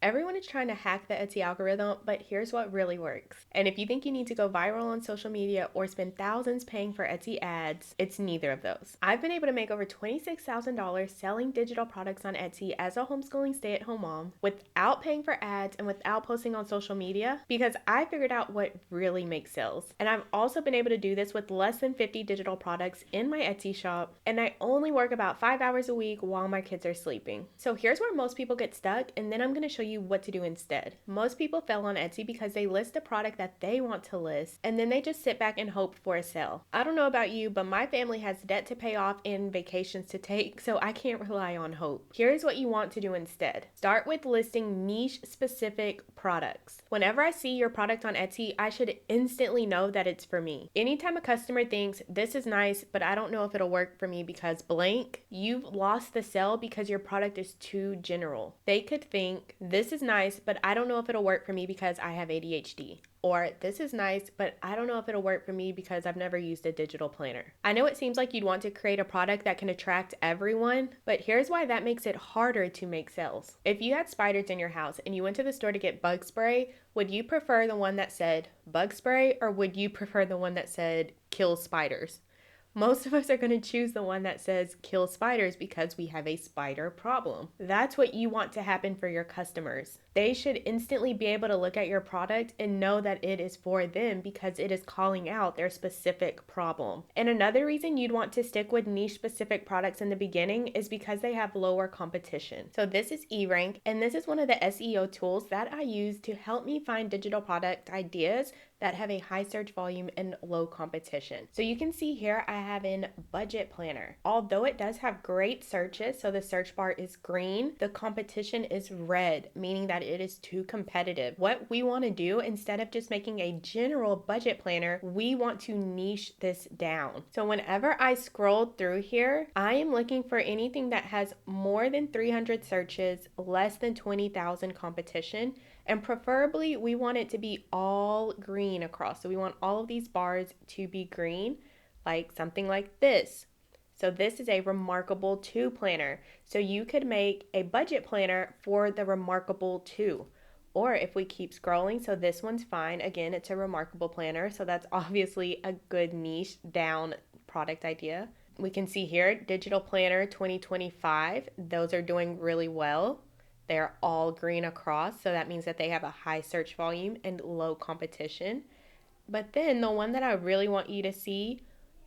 Everyone is trying to hack the Etsy algorithm, but here's what really works. And if you think you need to go viral on social media or spend thousands paying for Etsy ads, it's neither of those. I've been able to make over $26,000 selling digital products on Etsy as a homeschooling stay-at-home mom without paying for ads and without posting on social media because I figured out what really makes sales. And I've also been able to do this with less than 50 digital products in my Etsy shop, and I only work about 5 hours a week while my kids are sleeping. So here's where most people get stuck, and then I'm going to show you what to do instead. Most people fail on Etsy because they list a product that they want to list, and then they just sit back and hope for a sale. I don't know about you, but my family has debt to pay off and vacations to take, so I can't rely on hope. Here's what you want to do instead. Start with listing niche-specific products. Whenever I see your product on Etsy, I should instantly know that it's for me. Anytime a customer thinks, this is nice, but I don't know if it'll work for me because blank, you've lost the sale because your product is too general. They could think, this is nice, but I don't know if it'll work for me because I have ADHD. Or this is nice, but I don't know if it'll work for me because I've never used a digital planner. I know it seems like you'd want to create a product that can attract everyone, but here's why that makes it harder to make sales. If you had spiders in your house and you went to the store to get bug spray, would you prefer the one that said bug spray or would you prefer the one that said kill spiders? Most of us are going to choose the one that says kill spiders because we have a spider problem. That's what you want to happen for your customers. They should instantly be able to look at your product and know that it is for them because it is calling out their specific problem. And another reason you'd want to stick with niche specific products in the beginning is because they have lower competition. So this is eRank, and this is one of the SEO tools that I use to help me find digital product ideas that have a high search volume and low competition. So you can see here I have in budget planner. Although it does have great searches, so the search bar is green, the competition is red, meaning that it is too competitive. What we want to do, instead of just making a general budget planner, we want to niche this down. So whenever I scroll through here, I am looking for anything that has more than 300 searches, less than 20,000 competition, and preferably we want it to be all green across. So we want all of these bars to be green, like something like this. So this is a Remarkable 2 planner. So you could make a budget planner for the Remarkable 2. Or if we keep scrolling, so this one's fine. Again, it's a Remarkable planner. So that's obviously a good niche down product idea. We can see here, Digital Planner 2025. Those are doing really well. They're all green across, so that means that they have a high search volume and low competition. But then the one that I really want you to see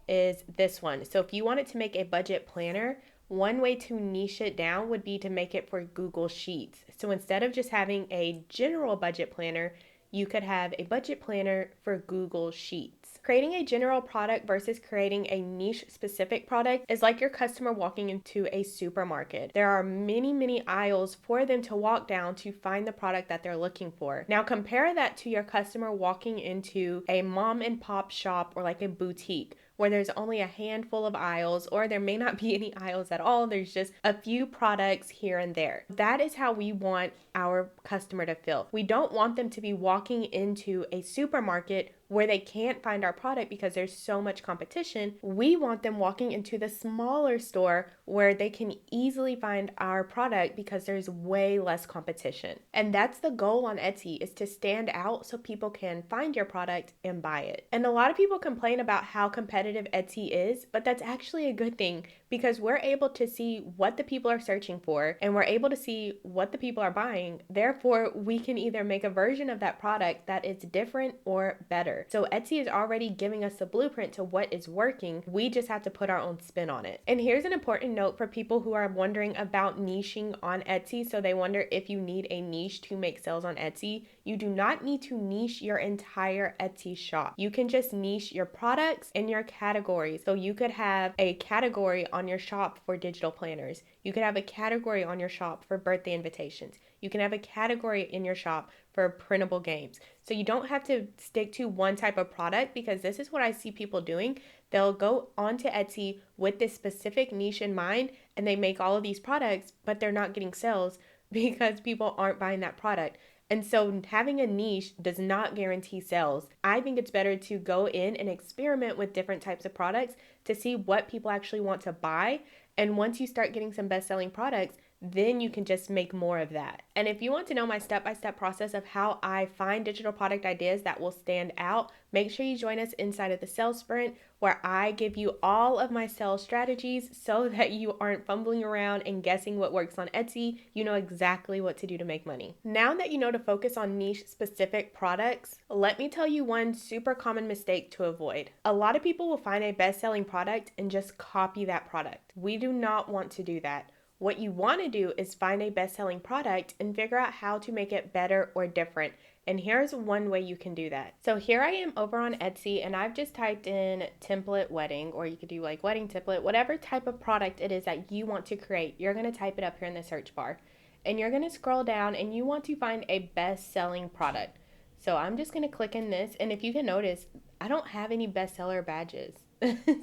is this one. So if you wanted to make a budget planner, one way to niche it down would be to make it for Google Sheets. So instead of just having a general budget planner, you could have a budget planner for Google Sheets. Creating a general product versus creating a niche specific product is like your customer walking into a supermarket. There are many aisles for them to walk down to find the product that they're looking for. Now compare that to your customer walking into a mom and pop shop or like a boutique, where there's only a handful of aisles, or there may not be any aisles at all. There's just a few products here and there. That is how we want our customer to feel. We don't want them to be walking into a supermarket where they can't find our product because there's so much competition. We want them walking into the smaller store where they can easily find our product because there's way less competition. And that's the goal on Etsy, is to stand out so people can find your product and buy it. And a lot of people complain about how competitive Etsy is, but that's actually a good thing because we're able to see what the people are searching for and we're able to see what the people are buying. Therefore, we can either make a version of that product that is different or better. So Etsy is already giving us the blueprint to what is working. We just have to put our own spin on it. And here's an important note for people who are wondering about niching on Etsy. So they wonder if you need a niche to make sales on Etsy. You do not need to niche your entire Etsy shop. You can just niche your products and your categories. So you could have a category on your shop for digital planners. You could have a category on your shop for birthday invitations. You can have a category in your shop for printable games. So you don't have to stick to one type of product, because this is what I see people doing. They'll go onto Etsy with this specific niche in mind and they make all of these products, but they're not getting sales because people aren't buying that product. And so having a niche does not guarantee sales. I think it's better to go in and experiment with different types of products to see what people actually want to buy. And once you start getting some best-selling products, then you can just make more of that. And if you want to know my step-by-step process of how I find digital product ideas that will stand out, make sure you join us inside of the sales sprint, where I give you all of my sales strategies so that you aren't fumbling around and guessing what works on Etsy. You know exactly what to do to make money. Now that you know to focus on niche specific products, let me tell you one super common mistake to avoid. A lot of people will find a best-selling product and just copy that product. We do not want to do that. What you want to do is find a best-selling product and figure out how to make it better or different. And here's one way you can do that. So here I am over on Etsy, and I've just typed in template wedding, or you could do like wedding template, whatever type of product it is that you want to create. You're going to type it up here in the search bar, and you're going to scroll down and you want to find a best-selling product. So I'm just going to click in this, and if you can notice, I don't have any bestseller badges.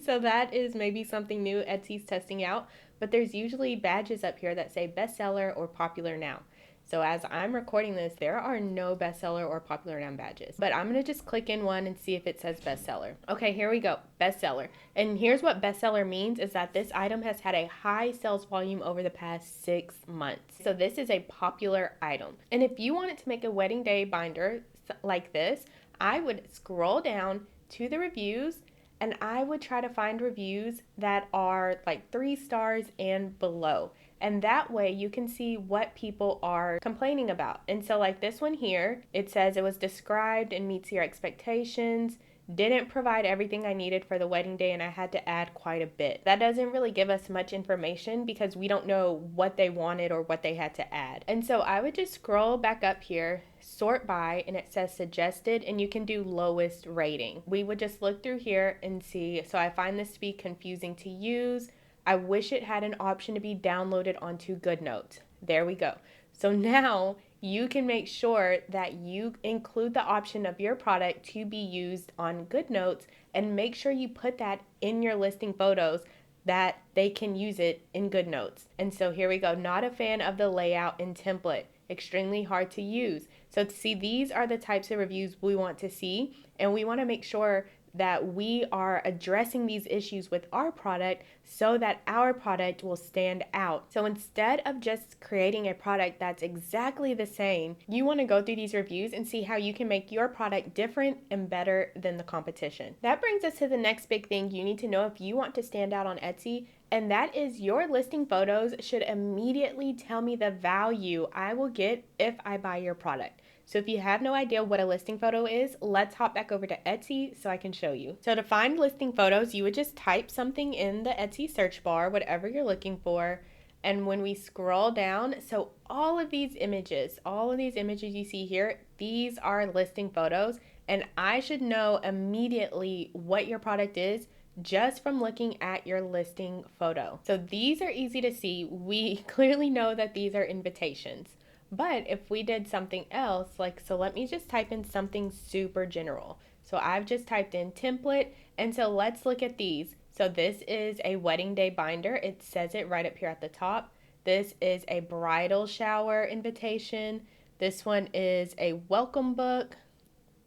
So that is maybe something new Etsy's testing out. But there's usually badges up here that say bestseller or popular now. So as I'm recording this, there are no bestseller or popular now badges. But I'm going to just click in one and see if it says bestseller. Okay, here we go, bestseller. And here's what bestseller means, is that this item has had a high sales volume over the past 6 months. So this is a popular item. And if you wanted to make a wedding day binder like this, I would scroll down to the reviews, and I would try to find reviews that are like 3 stars and below. And that way you can see what people are complaining about. And so like this one here, it says it was described and meets your expectations, didn't provide everything I needed for the wedding day, and I had to add quite a bit. That doesn't really give us much information because we don't know what they wanted or what they had to add. And so I would just scroll back up here, sort by, and it says suggested, and you can do lowest rating. We would just look through here and see. So I find this to be confusing to use. I wish it had an option to be downloaded onto GoodNotes. There we go. So now you can make sure that you include the option of your product to be used on GoodNotes, and make sure you put that in your listing photos that they can use it in GoodNotes. And so here we go. Not a fan of the layout and template. Extremely hard to use. So see, these are the types of reviews we want to see, and we want to make sure that we are addressing these issues with our product so that our product will stand out. So instead of just creating a product that's exactly the same, you want to go through these reviews and see how you can make your product different and better than the competition. That brings us to the next big thing you need to know if you want to stand out on Etsy, and that is your listing photos should immediately tell me the value I will get if I buy your product. So if you have no idea what a listing photo is, let's hop back over to Etsy so I can show you. So to find listing photos, you would just type something in the Etsy search bar, whatever you're looking for. And when we scroll down, so all of these images you see here, these are listing photos. And I should know immediately what your product is just from looking at your listing photo. So these are easy to see. We clearly know that these are invitations. But if we did something else, so let me just type in something super general. So I've just typed in template, and so let's look at these. So this is a wedding day binder. It says it right up here at the top. This is a bridal shower invitation. This one is a welcome book.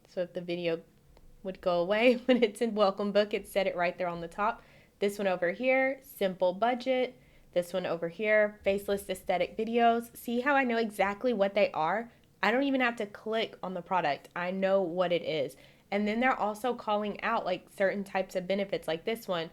So if the video would go away when it's in welcome book, it said it right there on the top. This one over here, simple budget. This one over here, faceless aesthetic videos. See how I know exactly what they are? I don't even have to click on the product. I know what it is. And then they're also calling out like certain types of benefits, like this one.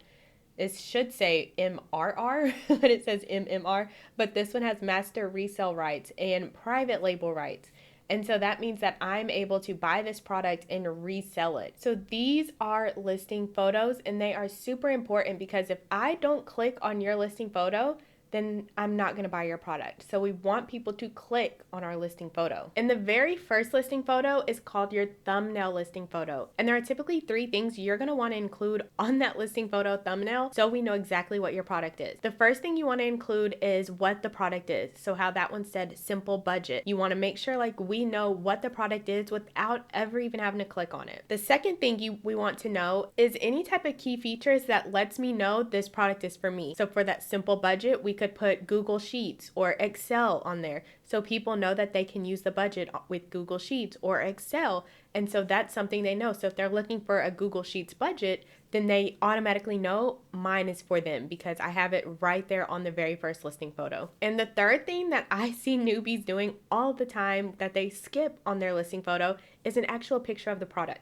This should say MRR, but it says MMR. But this one has master resale rights and private label rights. And so that means that I'm able to buy this product and resell it. So these are listing photos, and they are super important because if I don't click on your listing photo, then I'm not going to buy your product. So we want people to click on our listing photo. And the very first listing photo is called your thumbnail listing photo. And there are typically 3 things you're going to want to include on that listing photo thumbnail so we know exactly what your product is. The first thing you want to include is what the product is. So how that one said simple budget. You want to make sure we know what the product is without ever even having to click on it. The second thing we want to know is any type of key features that lets me know this product is for me. So for that simple budget, we could put Google Sheets or Excel on there so people know that they can use the budget with Google Sheets or Excel. And so that's something they know. So if they're looking for a Google Sheets budget, then they automatically know mine is for them because I have it right there on the very first listing photo. And the third thing that I see newbies doing all the time that they skip on their listing photo is an actual picture of the product.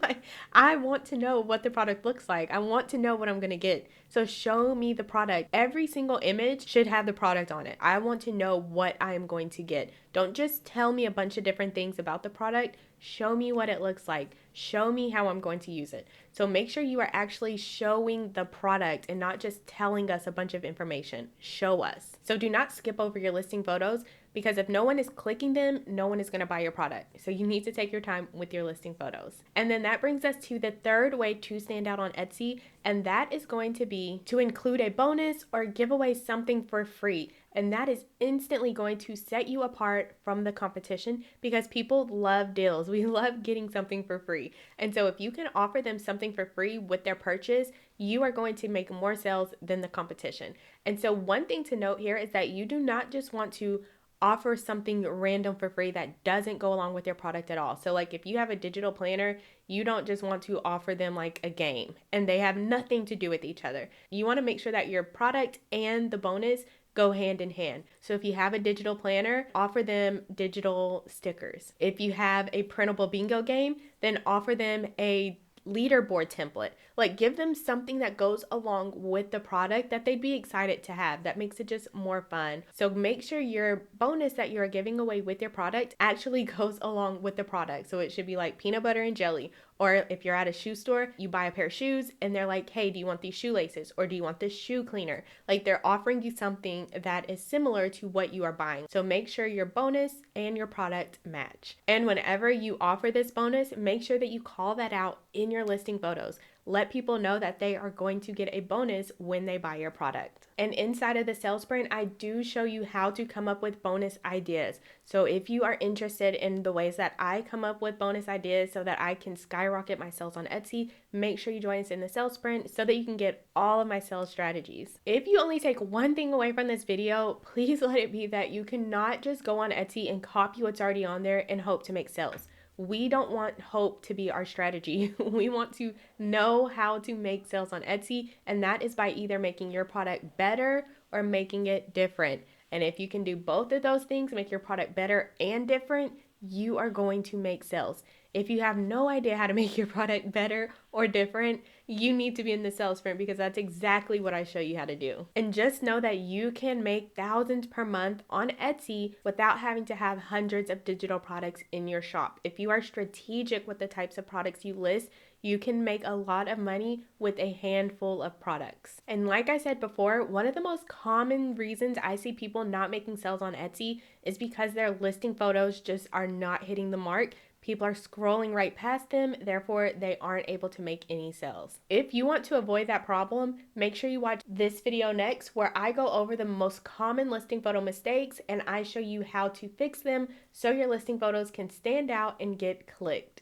Like, I want to know what the product looks like. I want to know what I'm going to get. So show me the product. Every single image should have the product on it. I want to know what I am going to get. Don't just tell me a bunch of different things about the product. Show me what it looks like. Show me how I'm going to use it. So make sure you are actually showing the product and not just telling us a bunch of information. Show us. So do not skip over your listing photos, because if no one is clicking them, no one is going to buy your product. So you need to take your time with your listing photos. And then that brings us to the third way to stand out on Etsy, and that is going to be to include a bonus or give away something for free. And that is instantly going to set you apart from the competition, because people love deals. We love getting something for free. And so if you can offer them something for free with their purchase, you are going to make more sales than the competition. And so one thing to note here is that you do not just want to offer something random for free that doesn't go along with your product at all. So like if you have a digital planner, you don't just want to offer them like a game and they have nothing to do with each other. You want to make sure that your product and the bonus go hand in hand. So if you have a digital planner, offer them digital stickers. If you have a printable bingo game, then offer them a leaderboard template. Like, give them something that goes along with the product that they'd be excited to have. That makes it just more fun. So make sure your bonus that you're giving away with your product actually goes along with the product. So it should be like peanut butter and jelly. Or if you're at a shoe store, you buy a pair of shoes and they're like, hey, do you want these shoelaces? Or do you want this shoe cleaner? Like, they're offering you something that is similar to what you are buying. So make sure your bonus and your product match. And whenever you offer this bonus, make sure that you call that out in your listing photos. Let people know that they are going to get a bonus when they buy your product. And inside of the sales sprint, I do show you how to come up with bonus ideas. So if you are interested in the ways that I come up with bonus ideas so that I can skyrocket my sales on Etsy, make sure you join us in the sales sprint so that you can get all of my sales strategies. If you only take one thing away from this video, please let it be that you cannot just go on Etsy and copy what's already on there and hope to make sales. We don't want hope to be our strategy. We want to know how to make sales on Etsy, and that is by either making your product better or making it different. And if you can do both of those things, make your product better and different, you are going to make sales. If you have no idea how to make your product better or different, you need to be in the sales sprint, because that's exactly what I show you how to do. And just know that you can make thousands per month on Etsy without having to have hundreds of digital products in your shop. If you are strategic with the types of products you list, you can make a lot of money with a handful of products. And like I said before, one of the most common reasons I see people not making sales on Etsy is because their listing photos just are not hitting the mark. People are scrolling right past them, therefore they aren't able to make any sales. If you want to avoid that problem, make sure you watch this video next, where I go over the most common listing photo mistakes and I show you how to fix them so your listing photos can stand out and get clicked.